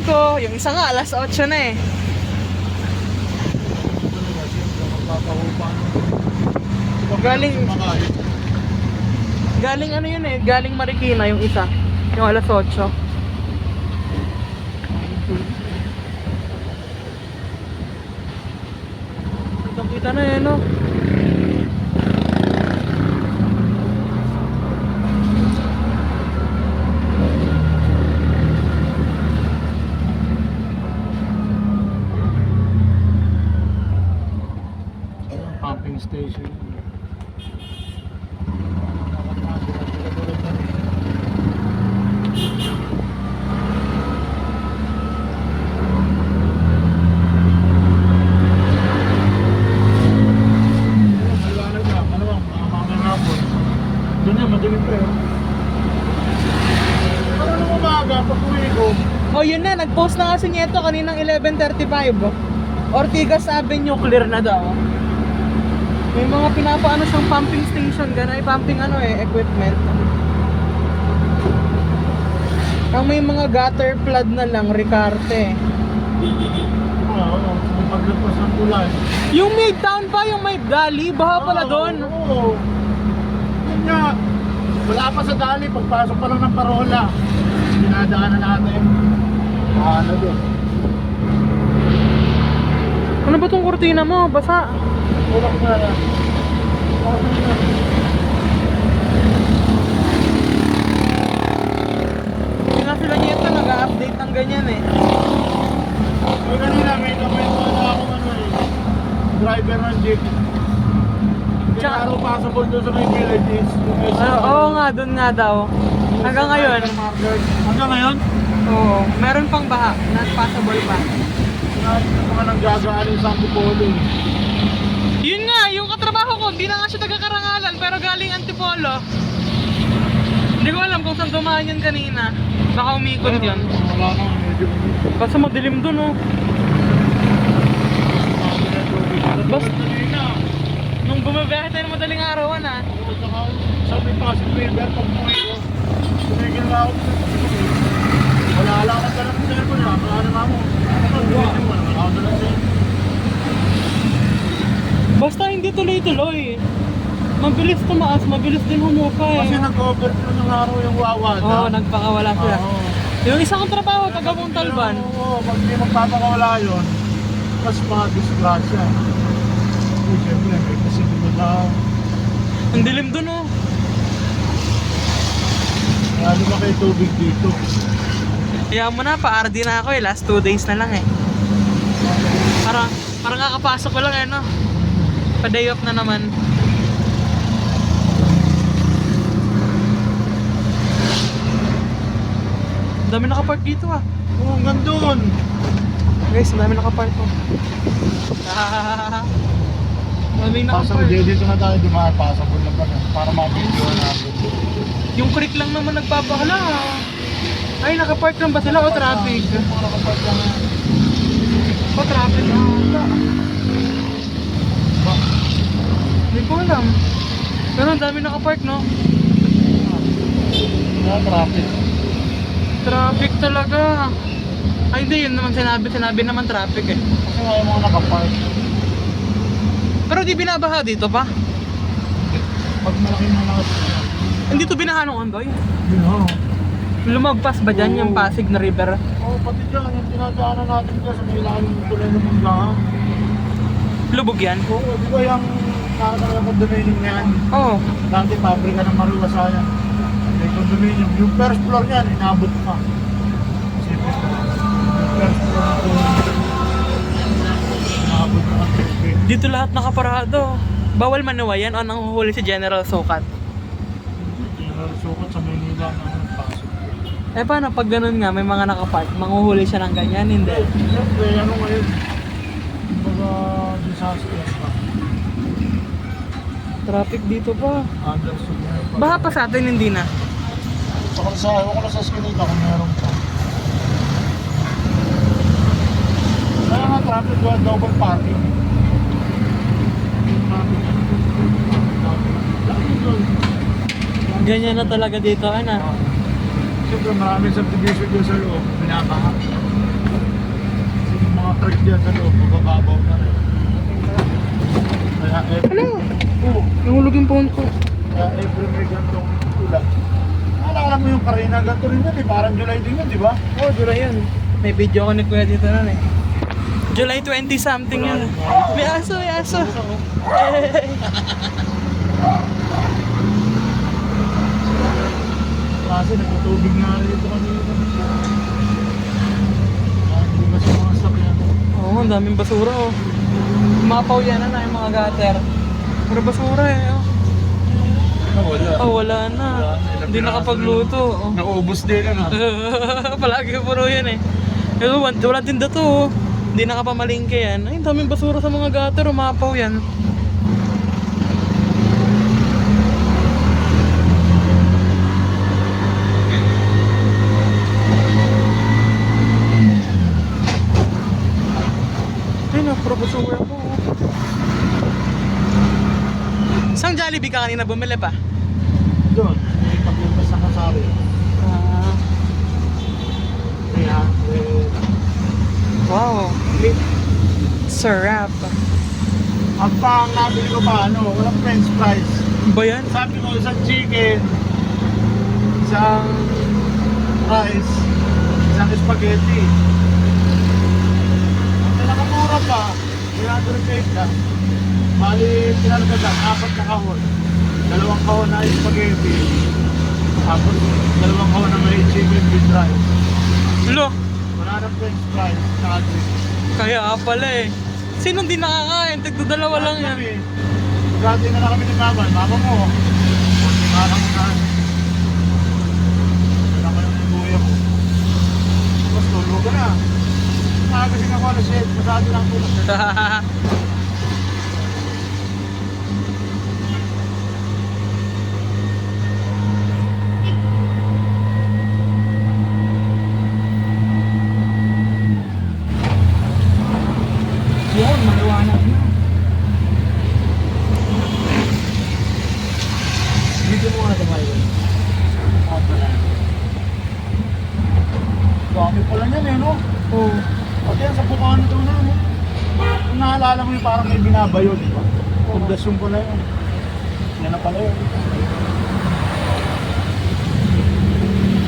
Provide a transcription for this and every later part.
ko. Yung isa nga, alas 8 na eh. Galing ano yun eh, galing Marikina yung isa. Yung alas 8. Kita na eh, no? Pumping station. Doon yan, madilim pa yun. Parang nung umaga, pag-uwi ko. Oh, yun na, nag-post na kasi nito kaninang 11:35. Ortigas Avenue, clear na daw. May mga pinapaano siyang pumping station, ganay pumping ano eh, equipment. Ang may mga gutter flood na lang, Ricarte. Oo, paglagpas ng kulay. Yung Midtown pa, yung may Dali, baha pala doon. Oo. Yun nga, wala pa sa Dali, pagpasok pa lang ng Parola. Dinadaanan natin. Paano doon? Ano ba tong kurtina mo? Basa. Ulak na yan. Hindi nga sila nito, nag-update ng ganyan eh. May kanina, may kamento na akong ano eh. Driver ng jeep. Kaya araw possible doon sa may villages. Oo nga, doon nga daw. Hanggang ngayon. Hanggang ngayon? Oo, meron pang baha, not possible pa. Mga nanggagaanin sa Antipolo. Yun nga, yung katrabaho ko, hindi na nga siya taga-Karangalan, pero galing Antipolo. Hindi ko alam kung saan dumaan yun kanina. Baka umikot yun. Wala na, medyo. Basta madilim dun oh. Basta nung bumabiyahe tayo ng madaling arawan ah. Sabi Pasig River, pag buhay ko, tumigil na ako. Wala lang ka lang sa cellphone na, ano na mo. Basta hindi tuloy-tuloy. Mabilis tumaas, mabilis din humukay. Kasi nag-overflow ng araw yung Wawa. Oo, nagpakawala sila. Oo. Yung isa kong trabaho, taga Montalban. Oo, pag di magpapakawala yun, mas ma-disgrasya. Siyempre, may kasi dito na. Ang dilim dun oh. Lalo na kayo tubig dito. Kaya mo na, pa-RD na ako eh. Last 2 days na lang eh. Parang kakapasok ko lang eh no. Pa-day off na naman. Dami nakapark dito ah. Oo, ang gandun. Guys, dami nakapark oh. Dami nakapark. Dito na tayo dumaan, pasabot na ba na, para mabidyo natin. Yung creek lang naman nagpapahala ah. Ay, nakapark lang ba sila o traffic? Mga nakapark lang. O traffic ah. Hindi ko alam. Pero ang dami nakapark no? Traffic. Traffic talaga. Ay hindi, yun naman sinabi naman traffic eh. Kasi nga yung mga nakapark. Pero di binabaha dito pa? Pag malaki na mga Hindi to binaha nung Ondoy? yun ho. Lumagpas ba dyan yung Pasig na river? Oo, pati dyan, yung tinadaanan natin dyan sa may laking tulay ng Munggahan. Lubog yan? Oo, di ba yung nakakatawa ng condominium na yan? Oo. Dati pabrika ng Mariwasayan. May condominium. Yung first floor niyan, inabot pa. Kasi yung first floor na ito, inabot pa ang tubig. Dito lahat nakaparado. Bawal manuwayan o nanghuhuli si General Sukat? General Sukat sa Manila na pasok. Eh paano pag ganun nga, may mga nakapark, manghuhuli siya ng ganyan? Hindi. Siyempre, ano ngayon? Baga disaster pa. Traffic dito pa. Anderson na yun pa. Baha pa sa atin, hindi na. Ako na sa Eskinita kung meron pa. Kaya nga traffic doon, double parking. Ganyan na talaga dito, ano? Siyempre maraming subdivision doon sa loob, binabaha. dyan sa loob, magbababaw na rin. Kaya Ano? Oo, nahulog yung phone ko. every may gantong ulan. Alala mo yung karina, ganito rin yun eh. Parang July din yun, di ba? Oo, July yun. May video ko ni Kuya dito nun eh. July 20 something yun. May aso, may aso. Kasi nagtutubig nga rin ito kanina. Hindi ba sa mga sakyan? Oo, ang daming basura oh. Mapaw yan na yung mga gutter. Puro basura eh oh. Wala. Oh, wala na. Hindi nakapagluto. Oh. Naubos din ano. Palagi puro yan eh. Pero wala tinda to oh. Hindi nakapamalingke yan. Ay, ang daming basura sa mga gutter. Umapaw yan. Ay, puro basura po. Oh. Saan Jollibee ka kanina bumili pa? Doon, may paglabas sa kasari. Ah, Kaya, wow. Sarap. ang pang nabili ko pa ano, walang french fries. Ba yan? Sabi ko, isang chicken, isang rice, isang spaghetti. Ang pinakamura pa, 308 lang. Bali, pinalagasan, 4 na kahon. 2 kahon na spaghetti. Tapos, 2 kahon na may chicken with rice. Lo, Wala na french fries, saka drink. kaya pala eh. Sino di nakakain? Tigdo-dalawa lang yan. Dati na kami ni Mama. Mama mo. Parang na. Wala ka lang ng buhay mo. Tapos tulog ka na. Nakagasing ako na shit. Masyado lang tulog. Yun, maliwanag na. Dito mo nga tumayo. Dami pala niyan eh, no? Oo. Pati yan sa Bukano doon na, no? Kung naalala mo yung parang may binabayo, di ba? Pundasyon ko na yun. Yan na pala yun.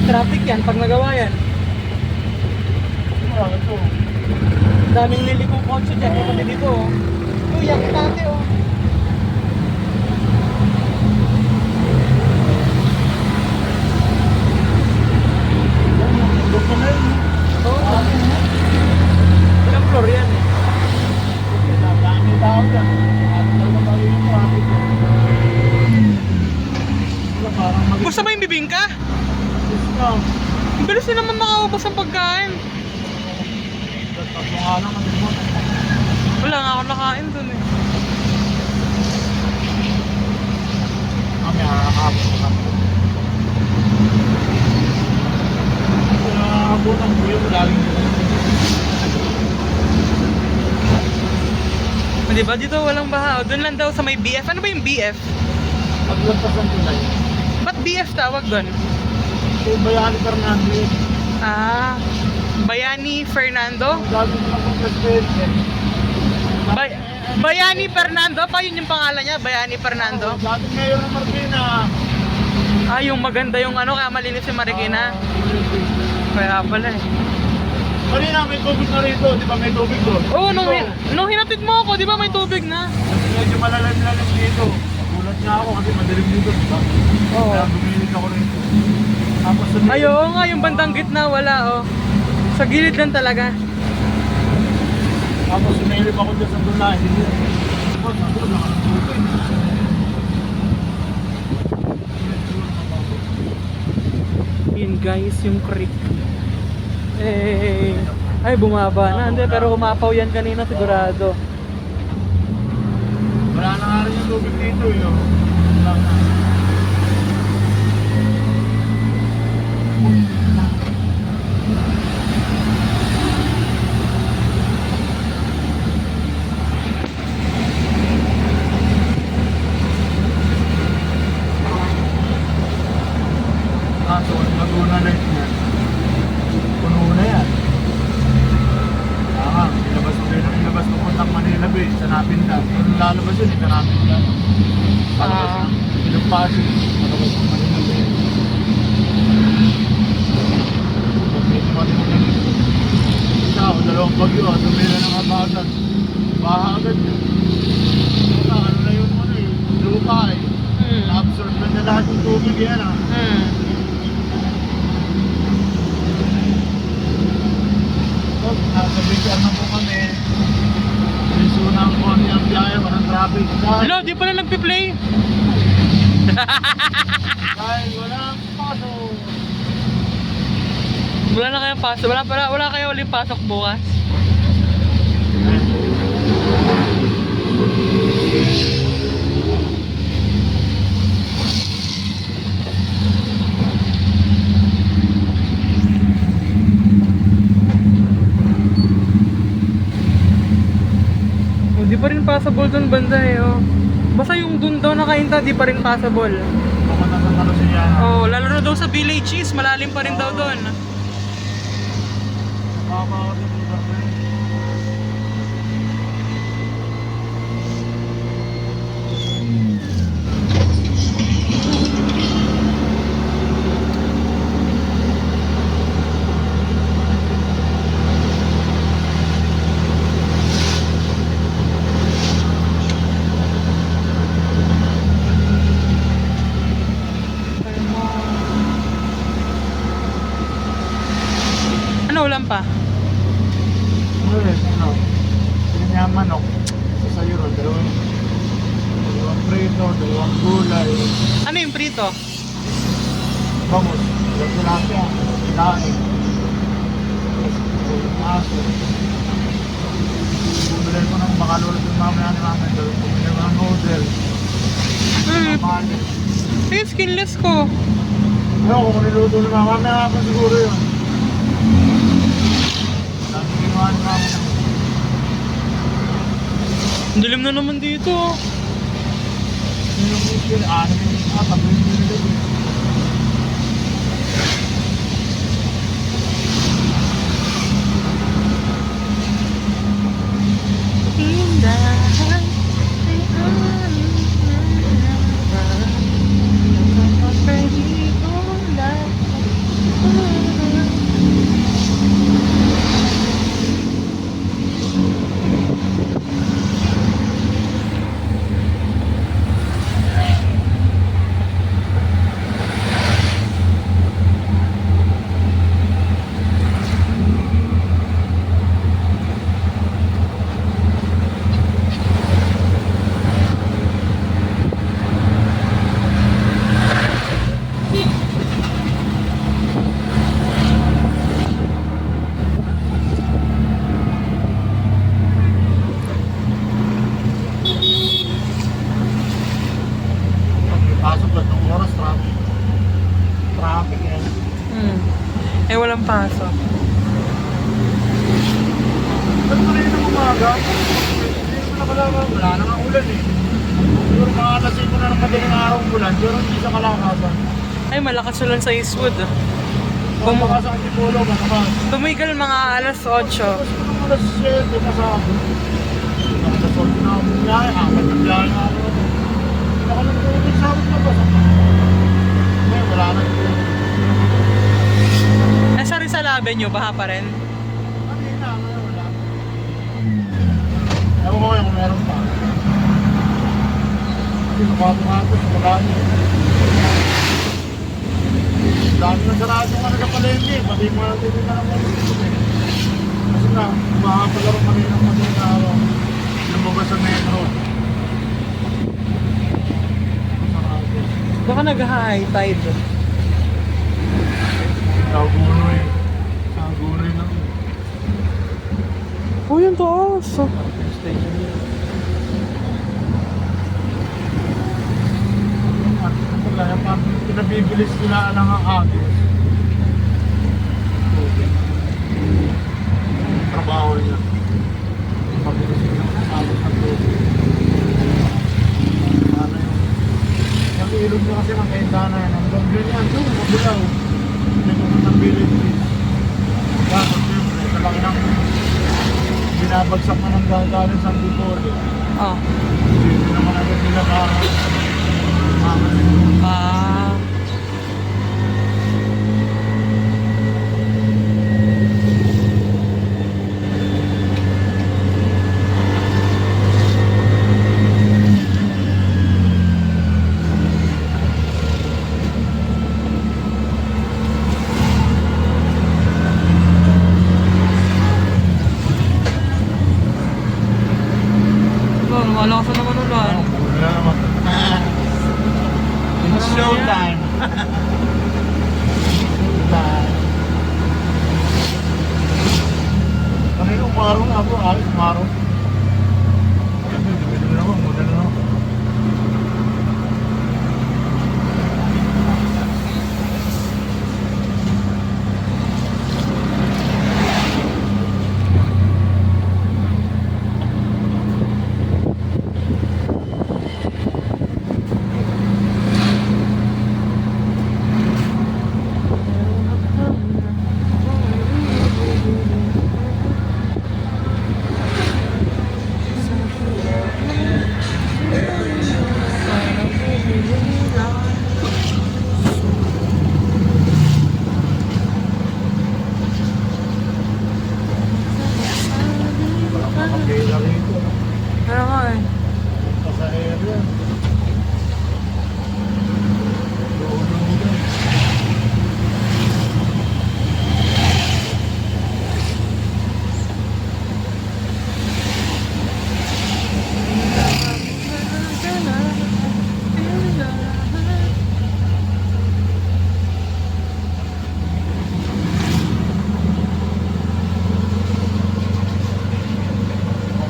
Traffic yan pag nagawa yan. Marami to. Daming lilikong kotse dyan. Ito na dito oh. Ito, yakit natin oh. Yan, natulog ko na yun. Oo. Ilang floor yan eh. Dami tao dyan. At talaga tayo yung traffic. Wala, parang Gusto mo yung bibingka? discount. Ang bilis din naman makaubos ang pagkain. Tatlo nga lang ang discount. Wala nga ako nakain dun eh. Kami nakakabot ko lang. Nakakabot ang buyo ko laging Di ba dito walang baha? Doon lang daw sa may BF. Ano ba yung BF? paglagpas ng tulay. Ba't BF tawag doon? So, Bayani Fernandez. Ah, Bayani Fernando? Dami ko lang kung president. Bayani Fernando pa? Yun yung pangalan niya? Bayani Fernando? Dating mayor ng Marikina. Ah, yung maganda yung ano, kaya malinis yung Marikina. Kaya pala eh. Kanina may tubig na rito, di ba may tubig doon? Oo, Dito, nung hinatid mo ako, di ba may tubig na? medyo malalim-lalim dito. Nagulat nga ako kasi madilim dito, di ba? Oo. Kaya bumilig ako rito. Tapos sa Ay, oo nga, yung bandang gitna wala oh. Sa gilid lang talaga. Tapos sumilip ako dyan sa dula, hindi yun. Tapos nandun nakatubig. Yun guys, yung creek. Eh, ay bumaba na. Hindi, pero umapaw yan kanina sigurado. Wala na nga rin yung tubig dito eh. Oh. Wala na. So Laguna Lake yan. Puno na yan. Nilabas ko hanapin lang. Kung lalabas yun, hanapin lang. Palabas Ah. ng Ilong Pasig, palabas ng Manila. Medyo matimulan. Isa o dalawang bagyo, tumila ng abagat. Baha agad yun. Ano na yung ano eh, lupa eh. Na-absorb na niya lahat yung tubig yan ah. So, nasa bigyan na po kami. Sunang konti ang biyahe, walang traffic. Hello, di pala nagpi-play. Dahil walang paso. Wala na kayong pasok. Wala kayo ulit pasok bukas. Oh, di pa rin possible dun banda eh. Oh. Basta yung dun daw nakahinta, di pa rin possible. Baka natatalo siya. Oh, lalo na daw sa villages, malalim pa rin daw doon. Baka din lugar na yun. Ano ulam pa? Ano yun? Ano? Pinya manok. Sa sayo ron, dalawang prito, dalawang gulay. Ano yung prito? Bangus. Dalawang tilapia. Daing. Aso. Bumili ko ng makalulot yung mamaya ni mama. Bumili ko ng noodle. Mamalit. Eh, skinless ko. Ano kung niluto ni mama, mamaya ako siguro yun. Dami ginawa ni mama. Ang dilim na naman dito. Yung issue, ano yung tabi yung binili. Pasok ba itong oras, traffic? Traffic yan. Eh, walang pasok. Ba't pa rin ng umaga? Hindi ko nakalaman. Wala na nga ulan eh. Siguro mga alasin ko na ng madaling araw ng ulan. Pero hindi sa kalakasan. Ay, malakas ulan sa Eastwood. Kung makasa ang Tipolo, matakas. Tumigil mga alas 8. Tapos ko nung alas 7 na sa ako. Alas 8 na ako biyahe. Apat na biyahe na ako. Hindi ako nagtulog sa akin na ba? Ngayon, wala na. Eh, sa Rizal Avenue, baha pa rin. Kanina, ngayon wala. Ewan ko ngayon kung meron pa. Kasi nakato-ngato sa Malani. Dami na sarado ka nagapalengke. Pati mo natin din na naman. Kasi nga, makapalaro kami ng madaling araw. Lumabas sa metro. Sarado. Baka nag-high tide. Nagunoy. Nagunoy lang. Oh, yung taas. Station yun. Wala, parang pinabibilis nila lang ang agos. Trabaho niya. Pabilis nila ang agos ng tubig. Ano yun? Yung ilog niya kasi ng kaintana yan. Hanggang ganyan doon, mabulaw. Hindi ko ng village. Dapat siyempre, sa laki ng binabagsak na ng gagaling sa Bicol. Oh. Hindi naman agad nila Ah. Malakas na naman ulan. Wala naman. It's showtime. Showtime. Kanina umaraw na ako, umaraw. Dumi-dumi naman, muna na ako. Makapila rito. Ano nga eh. Punta sa area. Lulugan.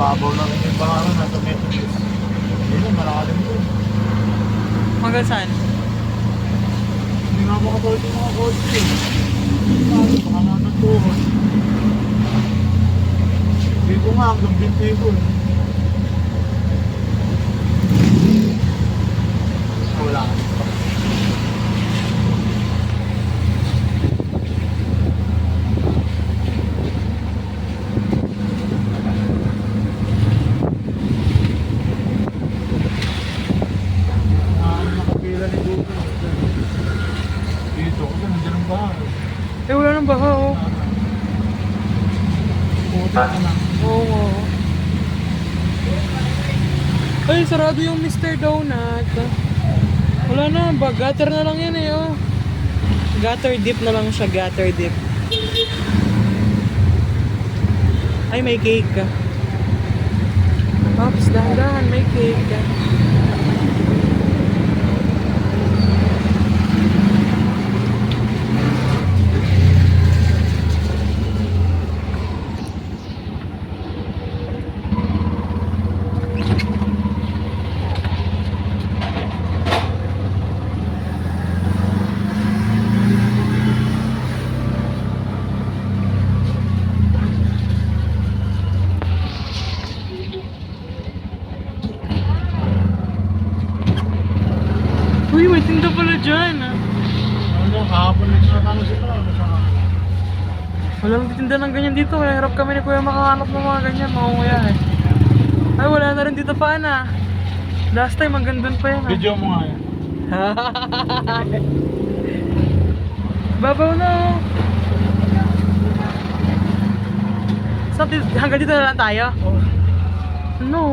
Mababaw na rin yung pangalan na Tometis. Hindi na, malalim ko. Hanggang saan? Hindi nga makatawid yung mga kotse. Baka mga natuhon. Hindi ko nga, hanggang binti ko eh. Wala. Nakapila ni Google. Dito ko, nandiyan ang bahay. Eh wala nang baha oh. Puta ka na. Oo. Ay, sarado yung Mr. Donut. Wala na, gutter na lang yan eh oh. Gutter dip na lang siya, gutter dip. Ay, may cake. Pops, dahan-dahan, may cake. Uy, may tinda pala dyan ah. Ano, kahapon nagsasabi sila. Walang titinda ng ganyan dito, kaya hirap kami ni Kuya makahanap ng mga ganyan, makunguya eh. Ay, wala na rin dito pa na. Last time, hanggang dun pa yan ah. Video mo nga yan. Babaw na oh. Hanggang dito na lang tayo? Oh. No.